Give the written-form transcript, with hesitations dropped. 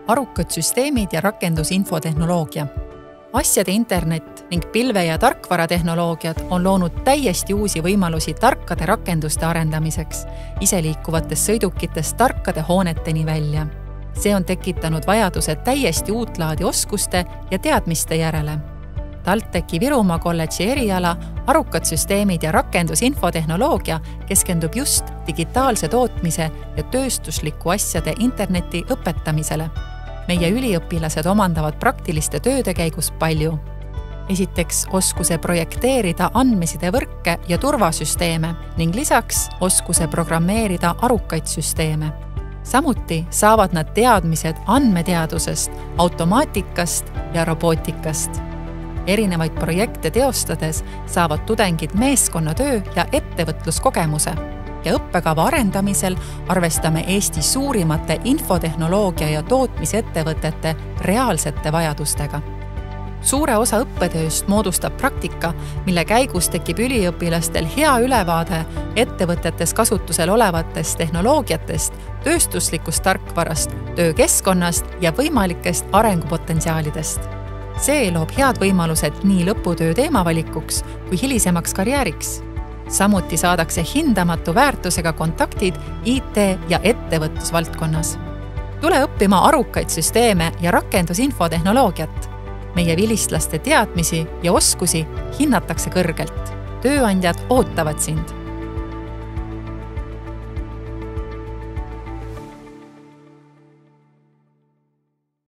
arukad süsteemid ja rakendusinfotehnoloogia. Asjade internet ning pilve- ja tarkvaratehnoloogiad on loonud täiesti uusi võimalusi tarkade rakenduste arendamiseks, iseliikuvatest sõidukitest tarkade hooneteni välja. See on tekitanud vajaduse täiesti uut laadi oskuste ja teadmiste järele. TalTechi Virumaa kolledži eriala arukad süsteemid ja rakendusinfotehnoloogia keskendub just digitaalse tootmise ja tööstusliku asjade interneti õpetamisele. Meie üliõpilased omandavad praktiliste tööde käigus palju. Esiteks oskuse projekteerida andmesidevõrke ja turvasüsteeme ning lisaks oskuse programmeerida arukaid süsteeme. Samuti saavad nad teadmised andmeteadusest, automaatikast ja robootikast. Erinevaid projekte teostades saavad tudengid meeskonnatöö ja ettevõtluskogemuse ja õppekava arendamisel arvestame Eesti suurimate infotehnoloogia ja tootmisettevõtete reaalsete vajadustega. Suure osa õppetööst moodustab praktika, mille käigus tekib üliõpilastel hea ülevaade ettevõtetes kasutusel olevatest tehnoloogiatest, tööstuslikust tarkvarast, töökeskkonnast ja võimalikest arengupotentsiaalidest. See loob head võimalused nii lõputöö teemavalikuks kui hilisemaks karjääriks. Samuti saadakse hindamatu väärtusega kontaktid IT- ja ettevõtlusvaldkonnas. Tule õppima arukaid süsteeme ja rakendusinfotehnoloogiat. Meie vilistlaste teadmisi ja oskusi hinnatakse kõrgelt. Tööandjad ootavad sind.